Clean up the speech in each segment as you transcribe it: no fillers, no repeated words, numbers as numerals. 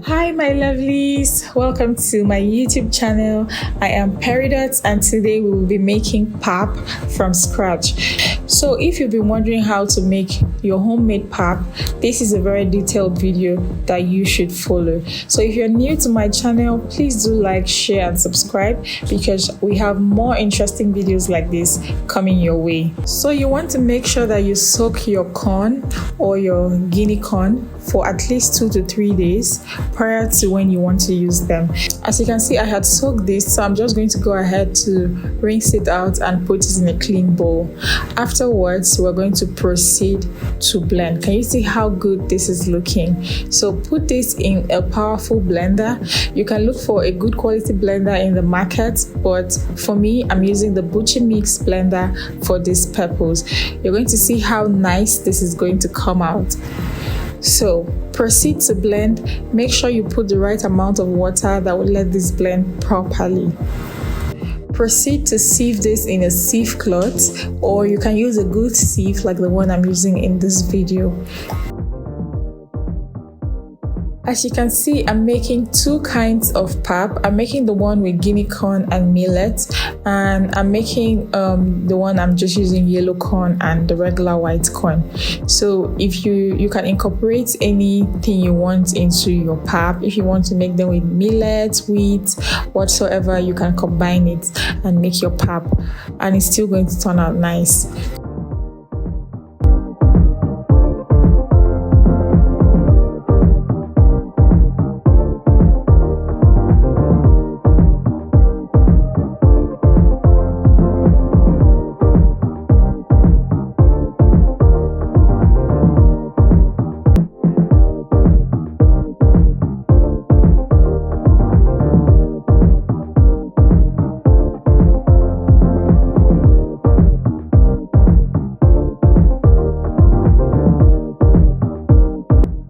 Hi my lovelies, welcome to my YouTube channel. I am Peridot and today we will be making pap from scratch. So if you've been wondering how to make your homemade pap, this is a very detailed video that you should follow. So if you're new to my channel, please do like, share and subscribe because we have more interesting videos like this coming your way. So you want to make sure that you soak your corn or your guinea corn for at least 2 to 3 days prior to when you want to use them. As you can see, I had soaked this, so I'm just going to go ahead to rinse it out and put it in a clean bowl. Afterwards, we're going to proceed to blend. Can you see how good this is looking? So put this in a powerful blender. You can look for a good quality blender in the market, but for me, I'm using the Butcher Mix blender for this purpose. You're going to see how nice this is going to come out. So proceed to blend. Make sure you put the right amount of water that will let this blend properly. Proceed to sieve this in a sieve cloth, or you can use a good sieve like the one I'm using in this video. As you can see, I'm making 2 kinds of pap. I'm making the one with guinea corn and millet, and I'm making the one I'm just using yellow corn and the regular white corn. So if you can incorporate anything you want into your pap. If you want to make them with millet, wheat, whatsoever, you can combine it and make your pap, and it's still going to turn out nice.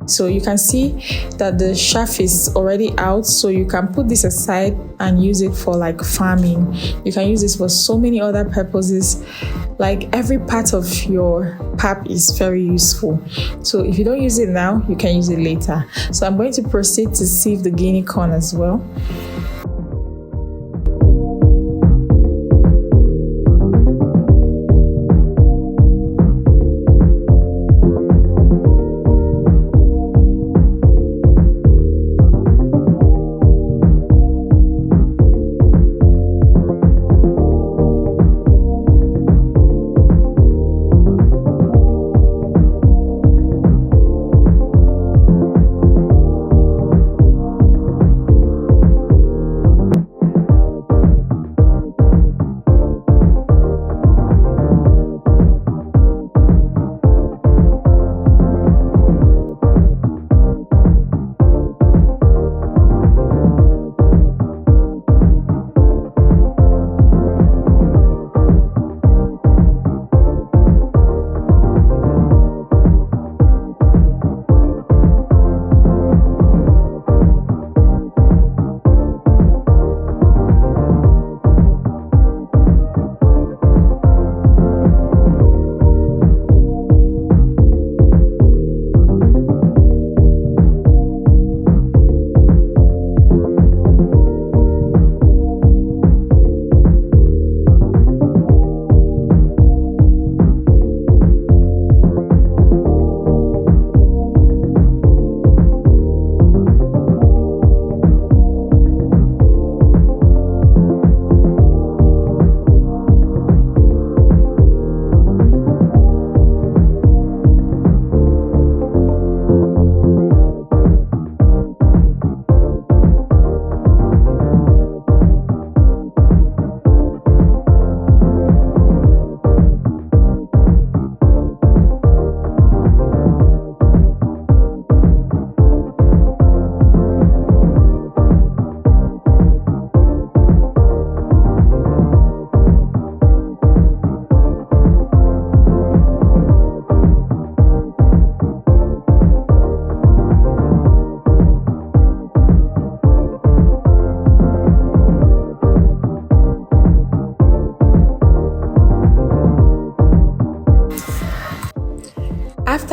So you can see that the chaff is already out, so you can put this aside and use it for like farming. You can use this for so many other purposes. Like every part of your pap is very useful. So if you don't use it now, you can use it later. So I'm going to proceed to sieve the guinea corn as well.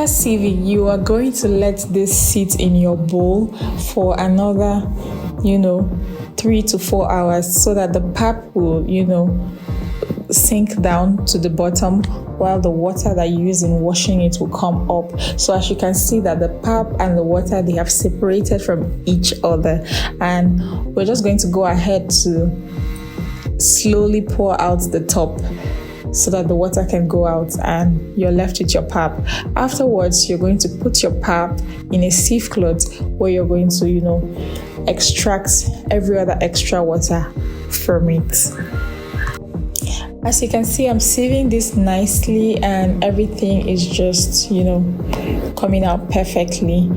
sieving, you are going to let this sit in your bowl for another 3 to 4 hours so that the pap will sink down to the bottom, while the water that you use in washing it will come up. So as you can see that the pap and the water, they have separated from each other, and we're just going to go ahead to slowly pour out the top so that the water can go out and you're left with your pap. Afterwards, you're going to put your pap in a sieve cloth where you're going to extract every other extra water from it. As you can see, I'm sieving this nicely and everything is just coming out perfectly.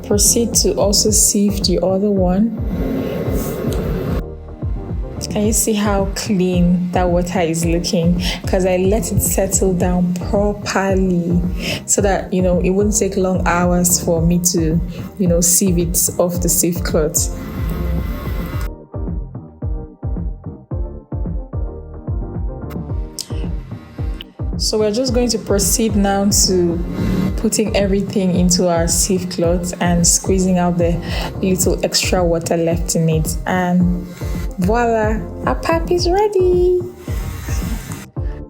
Proceed to also sieve the other one. Can you see how clean that water is looking? Because I let it settle down properly so that it wouldn't take long hours for me to sieve it off the sieve cloth. So we're just going to proceed now to putting everything into our sieve cloth and squeezing out the little extra water left in it, and voila, our pap is ready.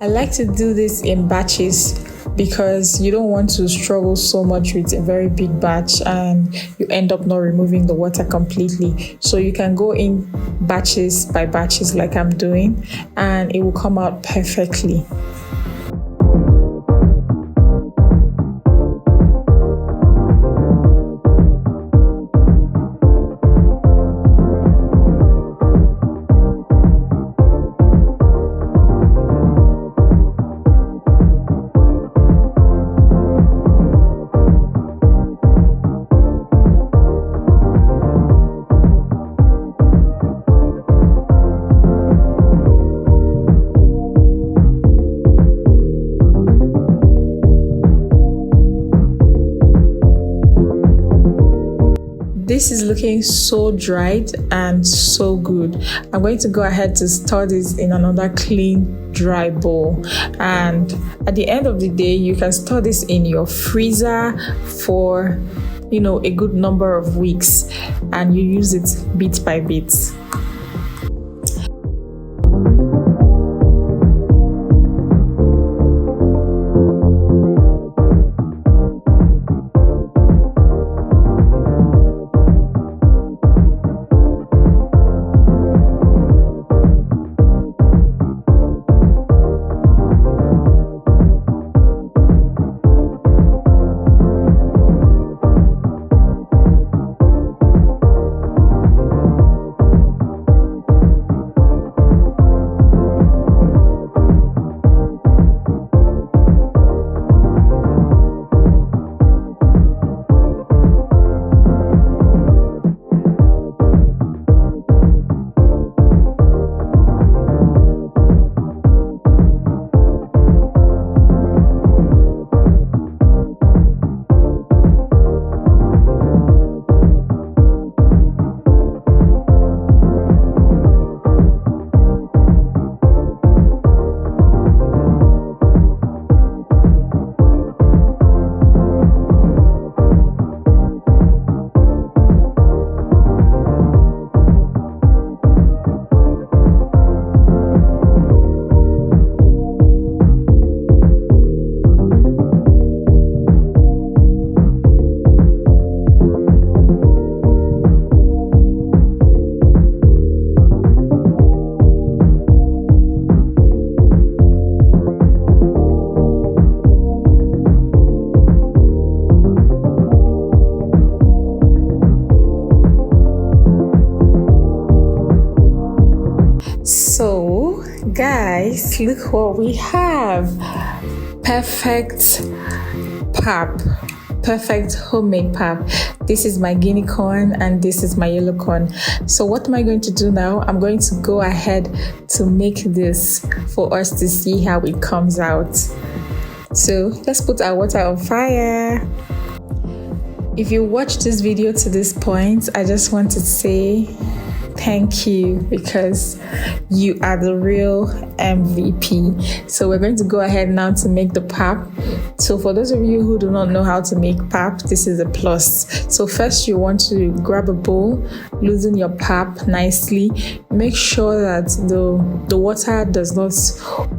I like to do this in batches because you don't want to struggle so much with a very big batch and you end up not removing the water completely. So you can go in batches by batches like I'm doing, and it will come out perfectly. This is looking so dried and so good. I'm going to go ahead to store this in another clean, dry bowl. And at the end of the day, you can store this in your freezer for, a good number of weeks, and you use it bit by bit. So guys, look what we have. Perfect pap, perfect homemade pap. This is my guinea corn and this is my yellow corn. So what am I going to do now? I'm going to go ahead to make this for us to see how it comes out. So let's put our water on fire. If you watched this video to this point, I just want to say thank you, because you are the real MVP. So we're going to go ahead now to make the pap. So for those of you who do not know how to make pap, this is a plus. So first you want to grab a bowl, loosen your pap nicely. Make sure that the water does not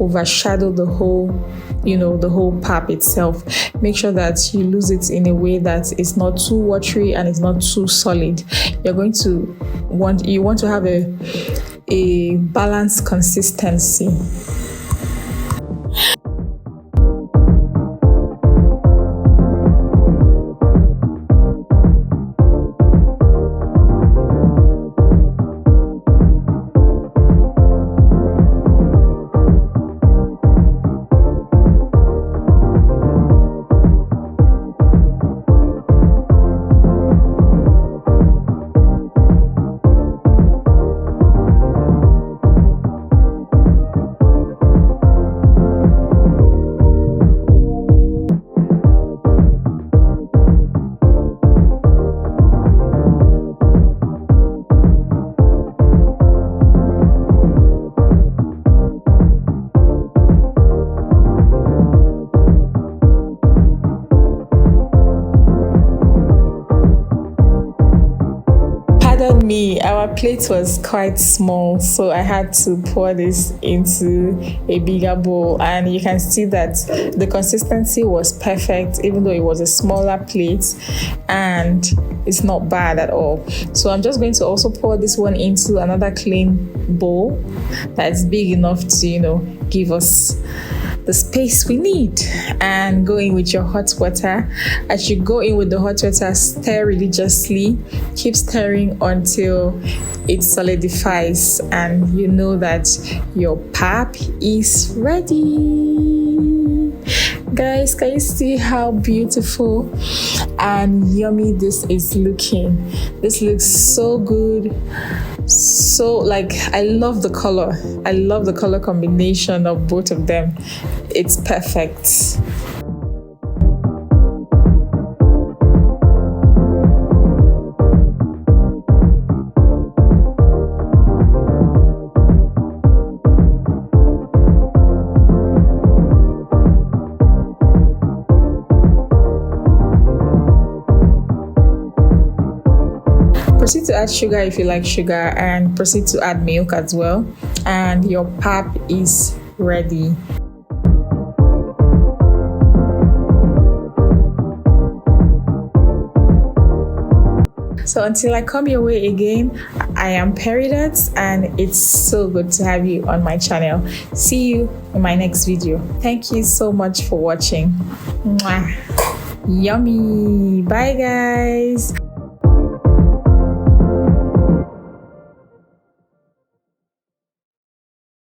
overshadow the whole pap itself. Make sure that you lose it in a way that it's not too watery and it's not too solid. You want to have a balanced consistency. Our plate was quite small, so I had to pour this into a bigger bowl, and you can see that the consistency was perfect, even though it was a smaller plate, and it's not bad at all. So I'm just going to also pour this one into another clean bowl that's big enough to give us the space we need, and go in with your hot water. As you go in with the hot water, stir religiously. Keep stirring until it solidifies, and you know that your pap is ready. Guys, can you see how beautiful and yummy this is looking? This looks so good. So I love the color. I love the color combination of both of them. It's perfect. Proceed to add sugar if you like sugar, and proceed to add milk as well, and your pap is ready. So until I come your way again, I am Peridots, and it's so good to have you on my channel. See you in my next video. Thank you so much for watching. Mwah. Yummy. Bye guys.